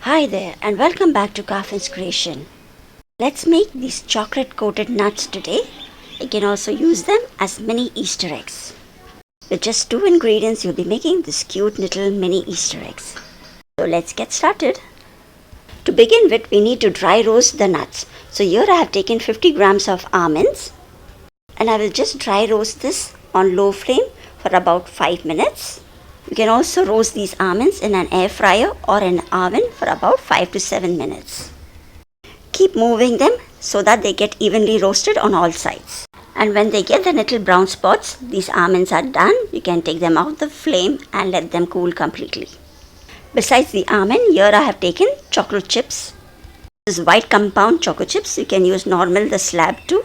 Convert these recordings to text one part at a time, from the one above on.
Hi there and welcome back to Garfin's creation. Let's make these chocolate coated nuts today. You can also use them as mini Easter eggs. With just 2 ingredients you'll be making this cute little mini Easter eggs. So let's get started. To begin with, we need to dry roast the nuts. So here I have taken 50 grams of almonds and I will just dry roast this on low flame for about 5 minutes. You can also roast these almonds in an air fryer or an oven for about 5 to 7 minutes. Keep moving them so that they get evenly roasted on all sides. And when they get the little brown spots, these almonds are done. You can take them off the flame and let them cool completely. Besides the almond, here I have taken chocolate chips. This is white compound chocolate chips. You can use normal, the slab too.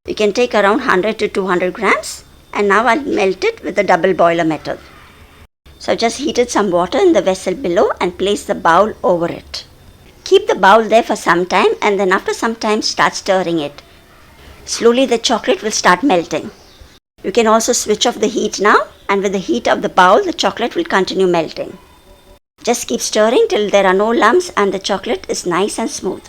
You can take around 100 to 200 grams. And now I'll melt it with the double boiler method. So I've just heated some water in the vessel below and place the bowl over it. Keep the bowl there for some time and then after some time start stirring it. Slowly the chocolate will start melting. You can also switch off the heat now, and with the heat of the bowl the chocolate will continue melting. Just keep stirring till there are no lumps and the chocolate is nice and smooth.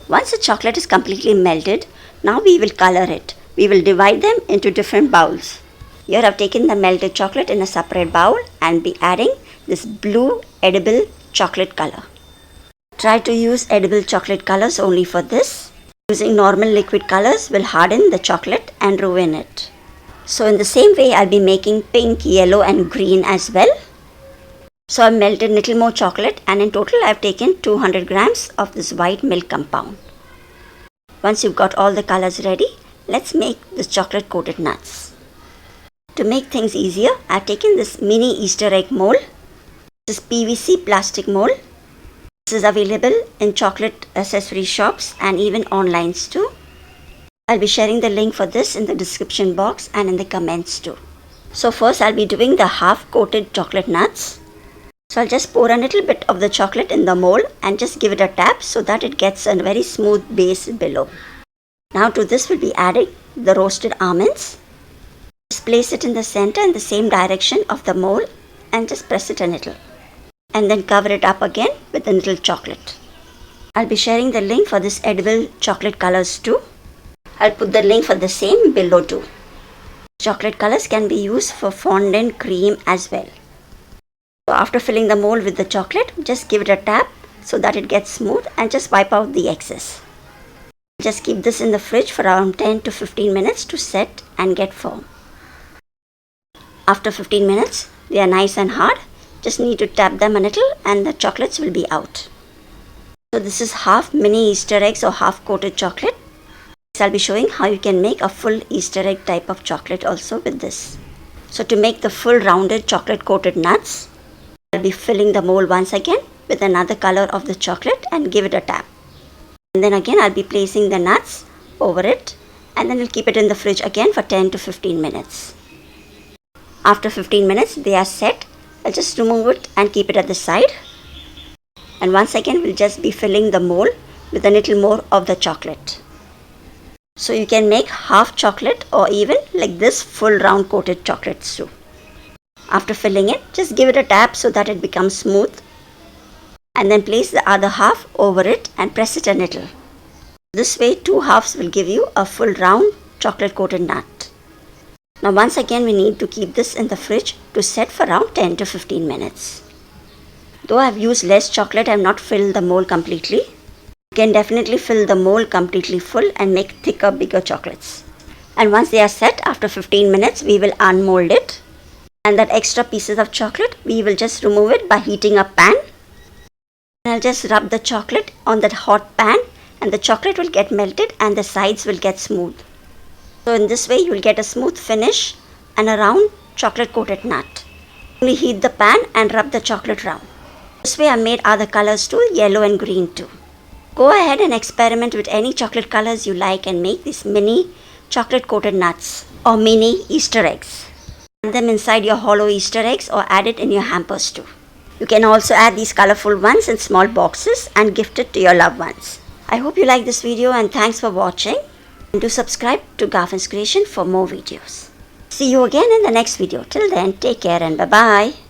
Once the chocolate is completely melted, now we will color it. We will divide them into different bowls. Here I have taken the melted chocolate in a separate bowl and be adding this blue edible chocolate color. Try to use edible chocolate colors only for this. Using normal liquid colors will harden the chocolate and ruin it. So in the same way I'll be making pink, yellow and green as well. So I've melted little more chocolate and in total I've taken 200 grams of this white milk compound. Once you've got all the colors ready, let's make the chocolate coated nuts. To make things easier, I have taken this mini Easter egg mold. This is PVC plastic mold. This is available in chocolate accessory shops and even online too. I'll be sharing the link for this in the description box and in the comments too. So first I'll be doing the half coated chocolate nuts. So I'll just pour a little bit of the chocolate in the mold and just give it a tap so that it gets a very smooth base below. Now to this we'll be adding the roasted almonds. Just place it in the center in the same direction of the mold and just press it a little. And then cover it up again with a little chocolate. I'll be sharing the link for this edible chocolate colors too. I'll put the link for the same below too. Chocolate colors can be used for fondant cream as well. So after filling the mold with the chocolate, just give it a tap so that it gets smooth and just wipe out the excess. Just keep this in the fridge for around 10 to 15 minutes to set and get firm. After 15 minutes, they are nice and hard. Just need to tap them a little and the chocolates will be out. So this is half mini Easter eggs or half coated chocolate. I'll be showing how you can make a full Easter egg type of chocolate also with this. So to make the full rounded chocolate coated nuts, I'll be filling the mold once again with another color of the chocolate and give it a tap. And then again I'll be placing the nuts over it and then we'll keep it in the fridge again for 10 to 15 minutes. After 15 minutes they are set. I'll just remove it and keep it at the side. And once again we'll just be filling the mold with a little more of the chocolate. So you can make half chocolate or even like this full round coated chocolates too. After filling it, just give it a tap so that it becomes smooth. And then place the other half over it and press it a little. This way 2 halves will give you a full round chocolate coated nut. Now once again we need to keep this in the fridge to set for around 10 to 15 minutes. Though I have used less chocolate, I have not filled the mold completely. You can definitely fill the mold completely full and make thicker, bigger chocolates. And once they are set, after 15 minutes we will unmold it. And that extra pieces of chocolate, we will just remove it by heating a pan. And I'll just rub the chocolate on that hot pan and the chocolate will get melted and the sides will get smooth. So in this way you will get a smooth finish and a round chocolate coated nut. Only heat the pan and rub the chocolate round. This way I made other colors too, yellow and green too. Go ahead and experiment with any chocolate colors you like and make these mini chocolate coated nuts or mini Easter eggs. Add them inside your hollow Easter eggs or add it in your hampers too. You can also add these colorful ones in small boxes and gift it to your loved ones. I hope you like this video and thanks for watching. And do subscribe to Garfin's Creation for more videos. See you again in the next video. Till then, take care and bye-bye.